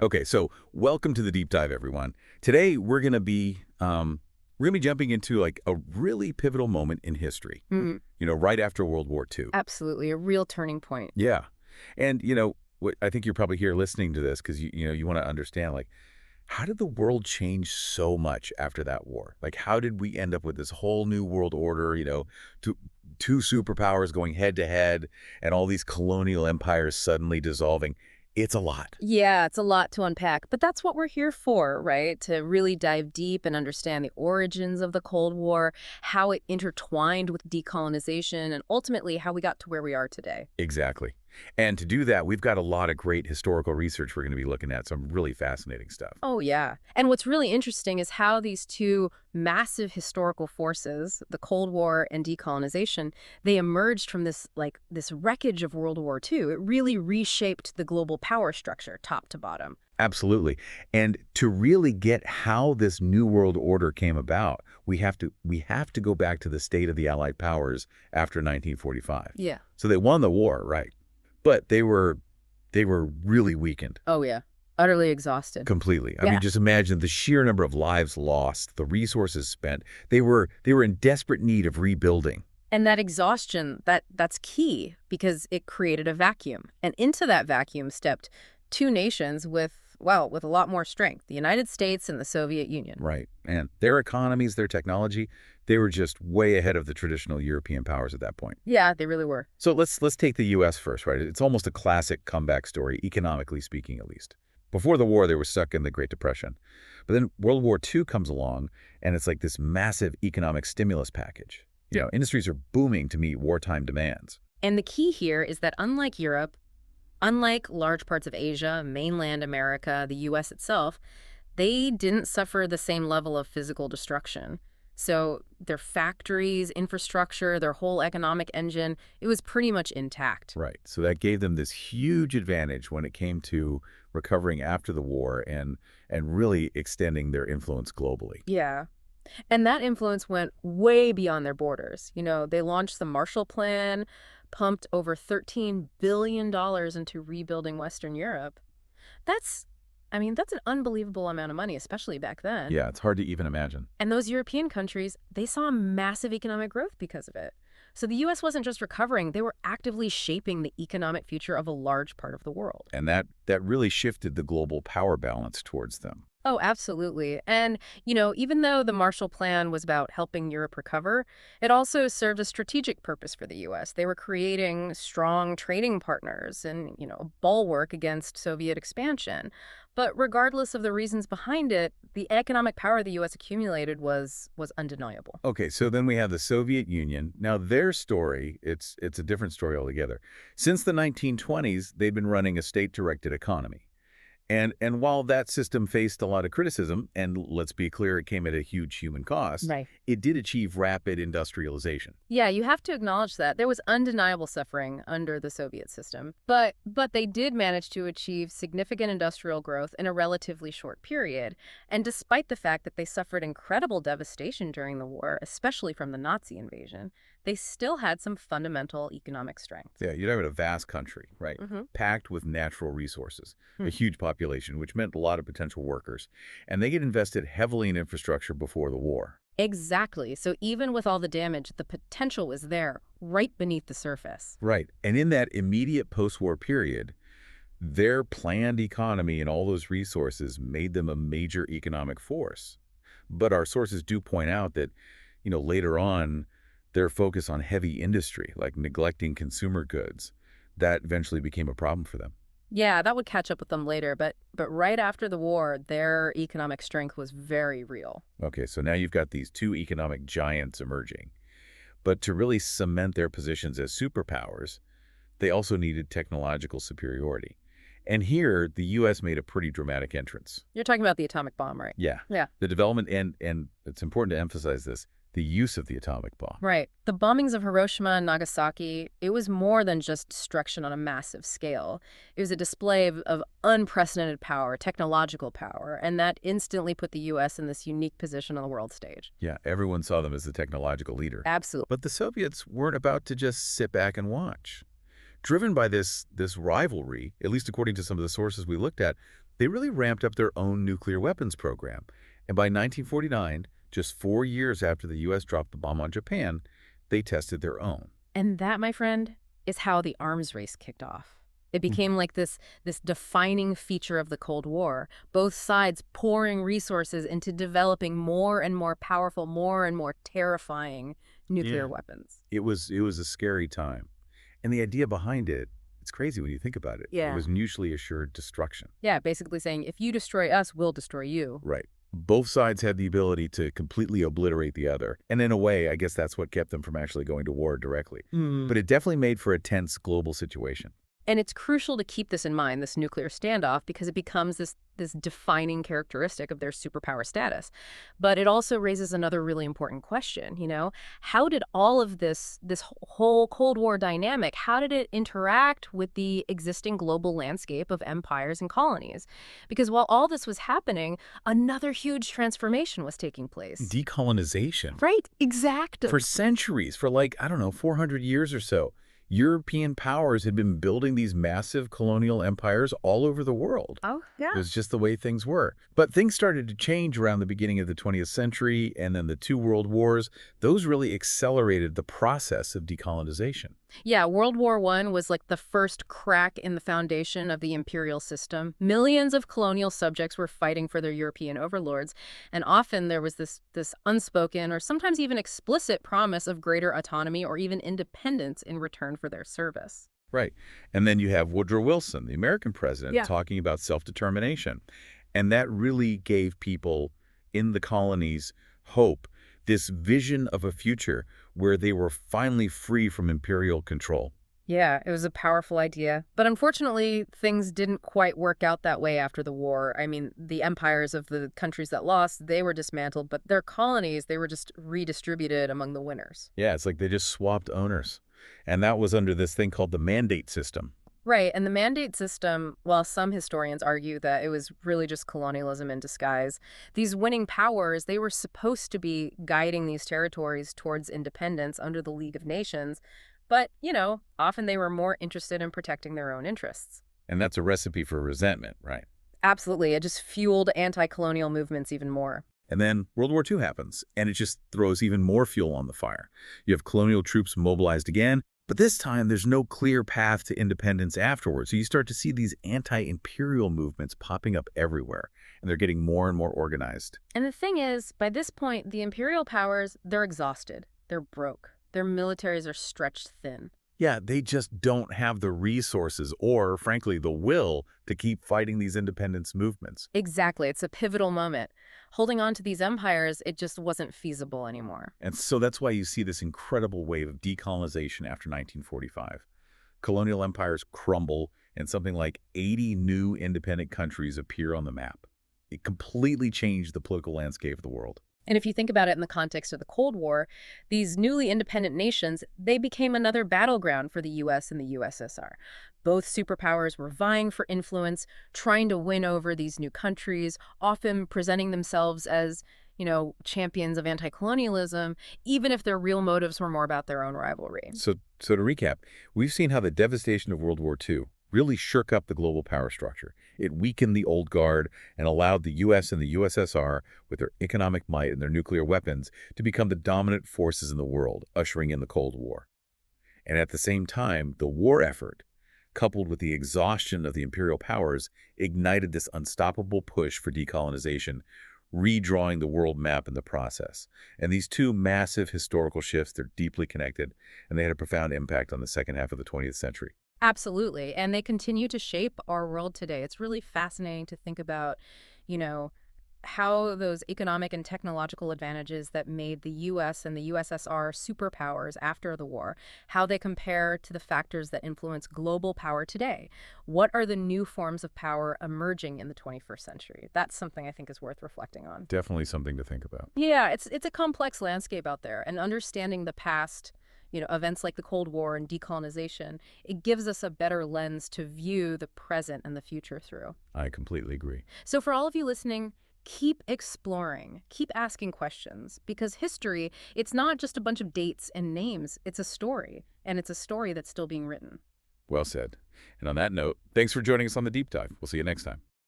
Okay, so welcome to the deep dive, everyone. Today we're gonna be jumping into like a really pivotal moment in history. Mm, Right after World War II. absolutely, a real turning point. Yeah, and what I think you're probably here listening to this because you want to understand like how did the world change so much after that war? Like how did we end up with this whole new world order? Two superpowers going head to head, and all these colonial empires suddenly dissolving. It's a lot. Yeah, it's a lot to unpack, but that's what we're here for, right? To really dive deep and understand the origins of the Cold War, how it intertwined with decolonization, and ultimately how we got to where we are today. Exactly. And to do that, we've got a lot of great historical research we're going to be looking at, some really fascinating stuff. Oh, yeah. And what's really interesting is how these two massive historical forces, the Cold War and decolonization, they emerged from this wreckage of World War II. It really reshaped the global power structure, top to bottom. Absolutely. And to really get how this new world order came about, we have to go back to the state of the Allied powers after 1945. Yeah. So they won the war, right? But they were really weakened Oh, yeah. Utterly exhausted. completely. I Yeah. mean, just imagine the sheer number of lives lost, the resources spent. They were in desperate need of rebuilding. And that exhaustion, that's key because it created a vacuum. And into that vacuum stepped two nations with a lot more strength, the United States and the Soviet Union. Right. And their economies, their technology, they were just way ahead of the traditional European powers at that point. Yeah, they really were. So let's take the U.S. first, right? It's almost a classic comeback story, economically speaking, at least. Before the war, they were stuck in the Great Depression. But then World War II comes along, and it's like this massive economic stimulus package. Industries are booming to meet wartime demands. And the key here is that unlike Europe, unlike large parts of Asia, mainland America, the US itself, they didn't suffer the same level of physical destruction. So their factories, infrastructure, their whole economic engine, it was pretty much intact. Right. So that gave them this huge advantage when it came to recovering after the war and really extending their influence globally. Yeah. And that influence went way beyond their borders. They launched the Marshall Plan, pumped over $13 billion into rebuilding Western Europe. That's, that's an unbelievable amount of money, especially back then. Yeah, it's hard to even imagine. And those European countries, they saw massive economic growth because of it. So the U.S. wasn't just recovering, they were actively shaping the economic future of a large part of the world. And that really shifted the global power balance towards them. Oh, absolutely. And, even though the Marshall Plan was about helping Europe recover, it also served a strategic purpose for the U.S. They were creating strong trading partners and, a bulwark against Soviet expansion. But regardless of the reasons behind it, the economic power the U.S. accumulated was undeniable. Okay, so then we have the Soviet Union. Now their story, it's a different story altogether. Since the 1920s, they've been running a state-directed economy. And while that system faced a lot of criticism, and let's be clear, it came at a huge human cost, Right. it did achieve rapid industrialization. Yeah, you have to acknowledge that. There was undeniable suffering under the Soviet system. But they did manage to achieve significant industrial growth in a relatively short period. And despite the fact that they suffered incredible devastation during the war, especially from the Nazi invasion, they still had some fundamental economic strength. Yeah, you'd have a vast country, right? Hmm. Packed with natural resources, Hmm. a huge population, which meant a lot of potential workers. And they get invested heavily in infrastructure before the war. Exactly. So even with all the damage, the potential was there, right beneath the surface. Right. And in that immediate post-war period, their planned economy and all those resources made them a major economic force. But our sources do point out that, later on, their focus on heavy industry, like neglecting consumer goods, that eventually became a problem for them. Yeah, that would catch up with them later, but right after the war, their economic strength was very real. Okay, so now you've got these two economic giants emerging. But to really cement their positions as superpowers, they also needed technological superiority. And here, the U.S. made a pretty dramatic entrance. You're talking about the atomic bomb, right? Yeah. Yeah. The development and it's important to emphasize this, the use of the atomic bomb. Right. The bombings of Hiroshima and Nagasaki, it was more than just destruction on a massive scale. It was a display of unprecedented power, technological power, and that instantly put the U.S. in this unique position on the world stage. Yeah, everyone saw them as the technological leader. Absolutely. But the Soviets weren't about to just sit back and watch. Driven by this rivalry, at least according to some of the sources we looked at, They really ramped up their own nuclear weapons program. And by 1949, just 4 years after the U.S. dropped the bomb on Japan, they tested their own. And that, my friend, is how the arms race kicked off. It became like this defining feature of the Cold War, both sides pouring resources into developing more and more powerful, more and more terrifying nuclear Yeah. weapons. It was a scary time. And the idea behind it, it's crazy when you think about it. It Yeah. was mutually assured destruction. Yeah, basically saying, if you destroy us, we'll destroy you. Right. Both sides had the ability to completely obliterate the other. And in a way, I guess that's what kept them from actually going to war directly. But it definitely made for a tense global situation. And it's crucial to keep this in mind, this nuclear standoff, because it becomes this defining characteristic of their superpower status. But it also raises another really important question, How did all of this whole Cold War dynamic, how did it interact with the existing global landscape of empires and colonies? Because while all this was happening, another huge transformation was taking place. Decolonization. Right, exactly. For centuries, for like, I don't know, 400 years or so, European powers had been building these massive colonial empires all over the world. Oh, It yeah. was just the way things were. But things started to change around the beginning of the 20th century, and then the two world wars. Those really accelerated the process of decolonization. Yeah, World War I was like the first crack in the foundation of the imperial system. Millions of colonial subjects were fighting for their European overlords, and often there was this unspoken or sometimes even explicit promise of greater autonomy or even independence in return for their service. Right. And then you have Woodrow Wilson, the American president, Yeah. talking about self-determination. And that really gave people in the colonies hope, this vision of a future where they were finally free from imperial control. Yeah, it was a powerful idea. But unfortunately, things didn't quite work out that way after the war. I mean, the empires of the countries that lost, they were dismantled, but their colonies, they were just redistributed among the winners. Yeah, it's like they just swapped owners. And that was under this thing called the mandate system. Right, and the mandate system, while some historians argue that it was really just colonialism in disguise, these winning powers, they were supposed to be guiding these territories towards independence under the League of Nations, but, often they were more interested in protecting their own interests. And that's a recipe for resentment, right? Absolutely, it just fueled anti-colonial movements even more. And then World War II happens, and it just throws even more fuel on the fire. You have colonial troops mobilized again, but this time there's no clear path to independence afterwards. So you start to see these anti-imperial movements popping up everywhere, and they're getting more and more organized. And the thing is, by this point, the imperial powers, they're exhausted. They're broke. Their militaries are stretched thin. Yeah, they just don't have the resources or, frankly, the will to keep fighting these independence movements. Exactly. It's a pivotal moment. Holding on to these empires, it just wasn't feasible anymore. And so that's why you see this incredible wave of decolonization after 1945. Colonial empires crumble, and something like 80 new independent countries appear on the map. It completely changed the political landscape of the world. And if you think about it in the context of the Cold War, these newly independent nations, they became another battleground for the U.S. and the USSR. Both superpowers were vying for influence, trying to win over these new countries, often presenting themselves as, champions of anti-colonialism, even if their real motives were more about their own rivalry. So to recap, we've seen how the devastation of World War II really shook up the global power structure. It weakened the old guard and allowed the U.S. and the USSR, with their economic might and their nuclear weapons, to become the dominant forces in the world, ushering in the Cold War. And at the same time, the war effort, coupled with the exhaustion of the imperial powers, ignited this unstoppable push for decolonization, redrawing the world map in the process. And these two massive historical shifts, they're deeply connected, and they had a profound impact on the second half of the 20th century. Absolutely. And they continue to shape our world today. It's really fascinating to think about, you know, how those economic and technological advantages that made the US and the USSR superpowers after the war, how they compare to the factors that influence global power today. What are the new forms of power emerging in the 21st century? That's something I think is worth reflecting on. Definitely something to think about. Yeah, it's a complex landscape out there, and understanding the past, events like the Cold War and decolonization, it gives us a better lens to view the present and the future through. I completely agree. So for all of you listening, keep exploring, keep asking questions, because history, it's not just a bunch of dates and names, it's a story, and it's a story that's still being written. Well said. And on that note, thanks for joining us on the Deep Dive. We'll see you next time.